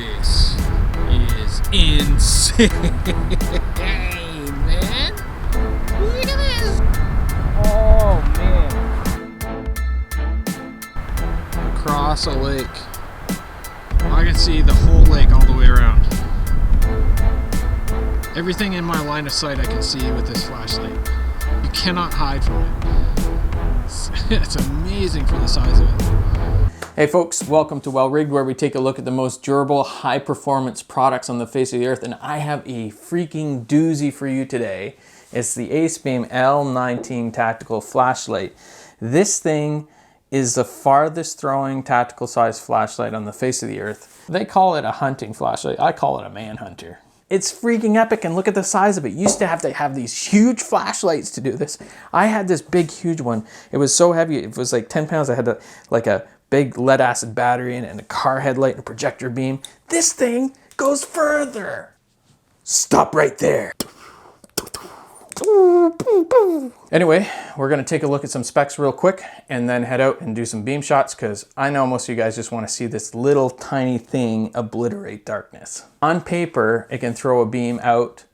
This is insane, man. Look at this. Oh, man. Across a lake. I can see the whole lake all the way around. Everything in my line of sight I can see with this flashlight. You cannot hide from it. It's amazing for the size of it. Hey folks, welcome to Well Rigged, where we take a look at the most durable, high-performance products on the face of the earth, and I have a freaking doozy for you today. It's the ACEBEAM L19 tactical flashlight. This thing is the farthest throwing tactical size flashlight on the face of the earth. They call it a hunting flashlight. I call it a manhunter. It's freaking epic, and look at the size of it. You used to have these huge flashlights to do this. I had this big, huge one. It was so heavy, it was like 10 pounds. I had like a big lead acid battery in it, and a car headlight and a projector beam. This thing goes further. Stop right there. Anyway, we're gonna take a look at some specs real quick and then head out and do some beam shots, because I know most of you guys just want to see this little tiny thing obliterate darkness. On paper, it can throw a beam out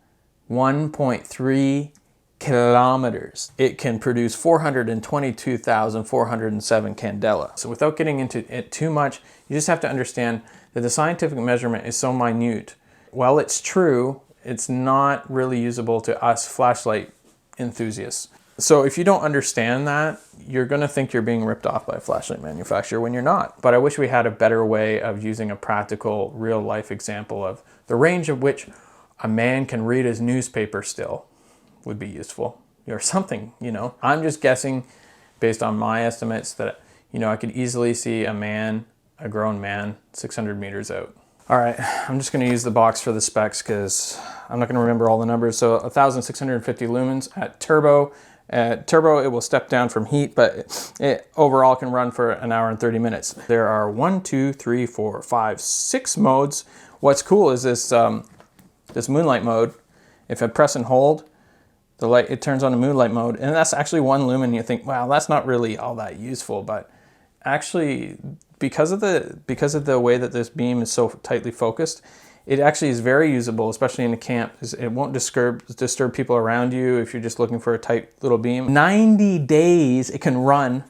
1.3 kilometers. It can produce 422,407 candela. So without getting into it too much, you just have to understand that the scientific measurement is so minute. While it's true, it's not really usable to us flashlight enthusiasts. So if you don't understand that, you're gonna think you're being ripped off by a flashlight manufacturer when you're not. But I wish we had a better way of using a practical, real life example of the range of which a man can read his newspaper still. Would be useful, or something, you know. I'm just guessing based on my estimates that, you know, I could easily see a grown man, 600 meters out. All right, I'm just gonna use the box for the specs because I'm not gonna remember all the numbers. So 1,650 lumens at turbo. At turbo, it will step down from heat, but it overall can run for an hour and 30 minutes. There are 6 modes. What's cool is this, this Moonlight Mode. If I press and hold, the light, it turns on to Moonlight Mode, and that's actually 1 lumen. You think, wow, that's not really all that useful, but actually, because of the way that this beam is so tightly focused, it actually is very usable, especially in a camp. It won't disturb people around you if you're just looking for a tight little beam. 90 days it can run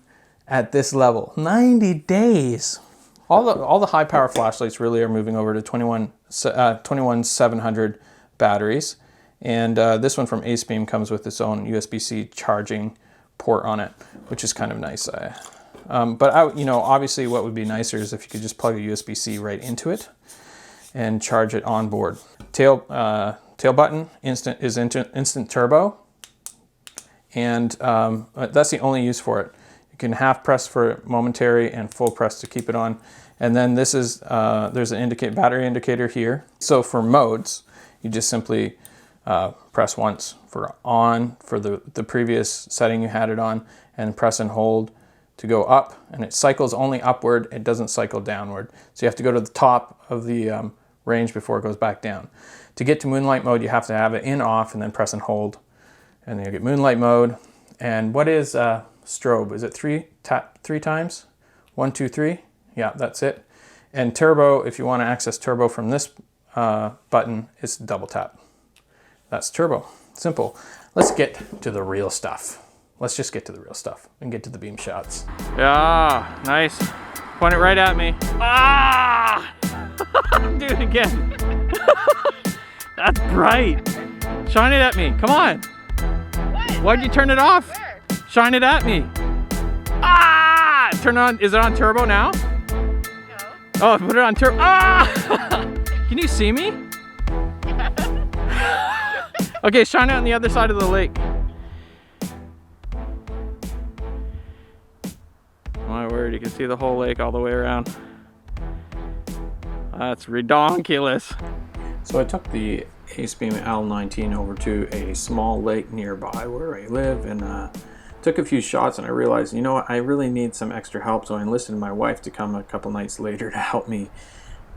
at this level. 90 days. All the high power flashlights really are moving over to 21700 batteries. And this one from ACEBEAM comes with its own USB-C charging port on it, which is kind of nice. You know, obviously what would be nicer is if you could just plug a USB-C right into it and charge it on board. Tail button, instant turbo, and that's the only use for it. You can half press for momentary and full press to keep it on. And then this is, there's an battery indicator here. So for modes, you just simply press once for on for the previous setting you had it on, and press and hold to go up, and it cycles only upward. It doesn't cycle downward. So you have to go to the top of the range before it goes back down. To get to Moonlight Mode, you have to have it in off and then press and hold, and then you get Moonlight Mode. And what is strobe? Is it three times? 1, 2, 3? Yeah, that's it. And turbo, if you want to access turbo from this button, it's double tap. That's turbo. Simple. Let's get to the real stuff. Let's just get to the real stuff and get to the beam shots. Yeah, nice. Point it right at me. Ah! Do it again. That's bright. Shine it at me. Come on. What? Why'd you turn it off? Where? Shine it at me. Ah! Turn on. Is it on turbo now? No. Oh, put it on turbo. Ah! Can you see me? Okay, shine it on the other side of the lake. My word, you can see the whole lake all the way around. That's redonkulous. So I took the ACEBEAM L19 over to a small lake nearby where I live, and took a few shots, and I realized, you know what, I really need some extra help. So I enlisted my wife to come a couple nights later to help me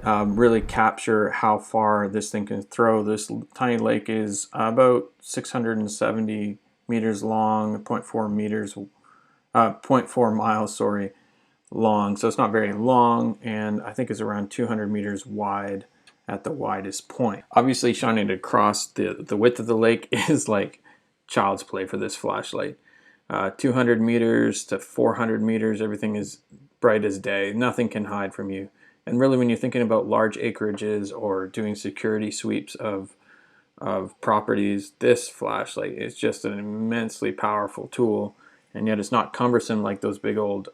really capture how far this thing can throw. This tiny lake is about 670 meters long, 0.4 miles, long, so it's not very long, and I think it's around 200 meters wide at the widest point. Obviously, shining it across the width of the lake is like child's play for this flashlight. 200 meters to 400 meters, everything is bright as day. Nothing can hide from you. And really, when you're thinking about large acreages or doing security sweeps of properties, this flashlight is just an immensely powerful tool, and yet it's not cumbersome like those big old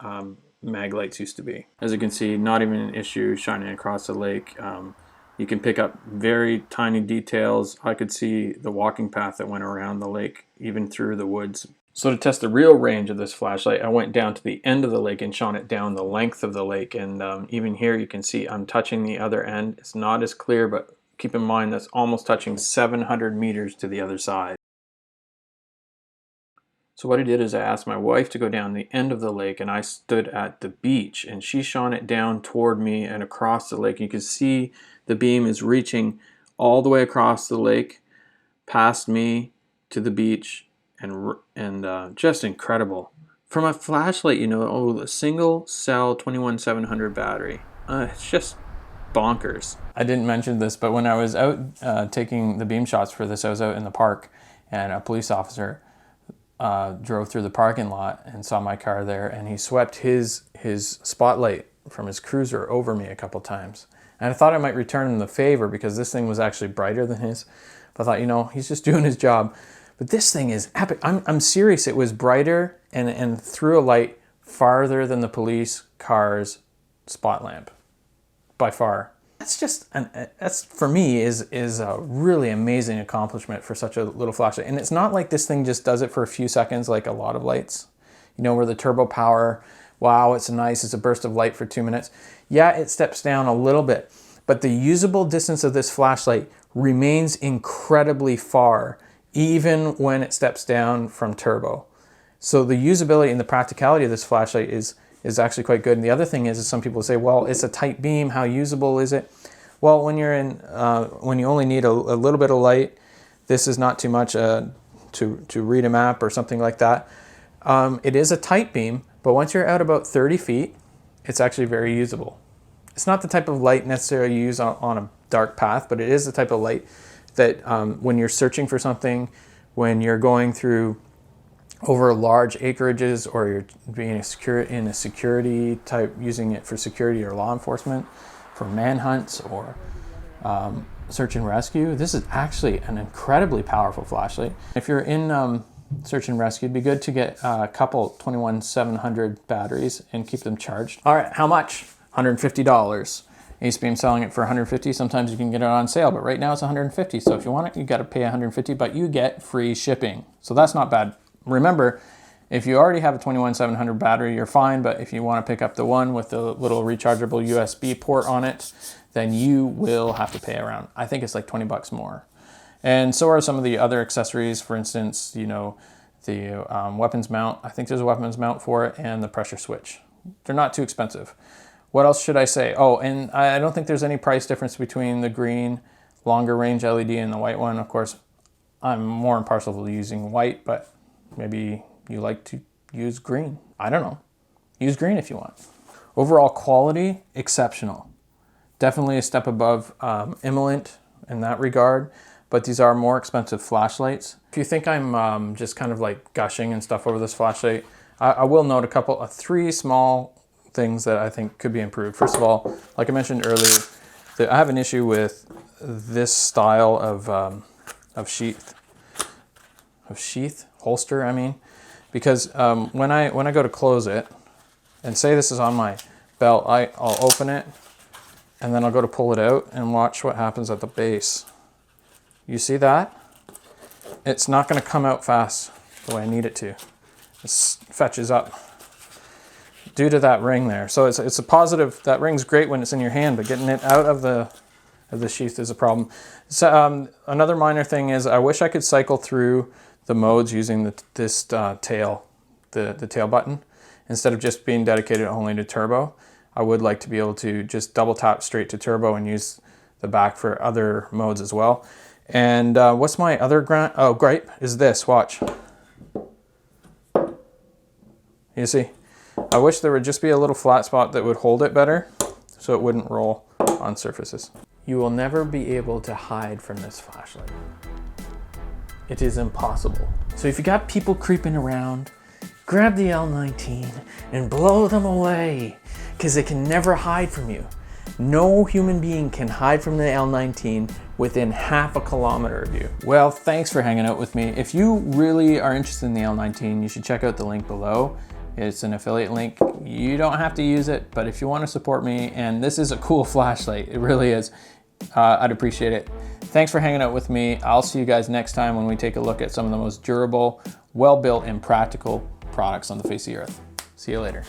mag lights used to be. As you can see, not even an issue shining across the lake. You can pick up very tiny details. I could see the walking path that went around the lake, even through the woods. So to test the real range of this flashlight, I went down to the end of the lake and shone it down the length of the lake. And even here you can see I'm touching the other end. It's not as clear, but keep in mind that's almost touching 700 meters to the other side. So what I did is I asked my wife to go down the end of the lake, and I stood at the beach, and she shone it down toward me and across the lake. You can see the beam is reaching all the way across the lake, past me to the beach, and just incredible. From a flashlight, you know, a single cell 21700 battery. It's just bonkers. I didn't mention this, but when I was out taking the beam shots for this, I was out in the park, and a police officer drove through the parking lot and saw my car there, and he swept his spotlight from his cruiser over me a couple times. And I thought I might return him the favor because this thing was actually brighter than his. But I thought, you know, he's just doing his job. But this thing is epic. I'm serious. It was brighter and threw a light farther than the police car's spot lamp, by far. That's for me is a really amazing accomplishment for such a little flashlight. And it's not like this thing just does it for a few seconds like a lot of lights, you know, where the turbo power, wow, it's nice, it's a burst of light for 2 minutes. Yeah, it steps down a little bit, but the usable distance of this flashlight remains incredibly far, even when it steps down from turbo. So the usability and the practicality of this flashlight is actually quite good. And the other thing is some people say, well, it's a tight beam, how usable is it? Well, when you're in, when you only need a little bit of light, this is not too much to read a map or something like that. It is a tight beam, but once you're out about 30 feet, it's actually very usable. It's not the type of light necessarily you use on a dark path, but it is the type of light that when you're searching for something, when you're going through over large acreages, or you're being in a security type, using it for security or law enforcement, for manhunts or search and rescue. This is actually an incredibly powerful flashlight. If you're in search and rescue, it'd be good to get a couple 21700 batteries and keep them charged. All right, how much? $150. ACEBEAM selling it for $150. Sometimes you can get it on sale, but right now it's $150. So if you want it, you got to pay $150, but you get free shipping. So that's not bad. Remember, if you already have a 21700 battery, you're fine, but if you want to pick up the one with the little rechargeable USB port on it, then you will have to pay around, I think it's like 20 bucks more. And so are some of the other accessories. For instance, you know, the weapons mount. I think there's a weapons mount for it, and the pressure switch. They're not too expensive. What else should I say? Oh, and I don't think there's any price difference between the green longer range LED and the white one. Of course, I'm more impartial to using white, but maybe you like to use green. I don't know. Use green if you want. Overall quality, exceptional. Definitely a step above Emerald in that regard, but these are more expensive flashlights. If you think I'm just kind of like gushing and stuff over this flashlight, I will note three small things that I think could be improved. First of all, like I mentioned earlier, I have an issue with this style of holster, I mean, because when I go to close it, and say this is on my belt, I'll open it, and then I'll go to pull it out and watch what happens at the base. You see that? It's not going to come out fast the way I need it to. It fetches up due to that ring there. So it's a positive. That ring's great when it's in your hand, but getting it out of the sheath is a problem. So another minor thing is I wish I could cycle through the modes using this tail, the tail button, instead of just being dedicated only to turbo. I would like to be able to just double tap straight to turbo and use the back for other modes as well. And what's my other gripe is this, watch. You see? I wish there would just be a little flat spot that would hold it better so it wouldn't roll on surfaces. You will never be able to hide from this flashlight. It is impossible. So if you got people creeping around, grab the L19 and blow them away, because they can never hide from you. No human being can hide from the L19 within half a kilometer of you. Well, thanks for hanging out with me. If you really are interested in the L19, you should check out the link below. It's an affiliate link. You don't have to use it, but if you want to support me, and this is a cool flashlight, it really is, I'd appreciate it. Thanks for hanging out with me. I'll see you guys next time when we take a look at some of the most durable, well-built, and practical products on the face of the earth. See you later.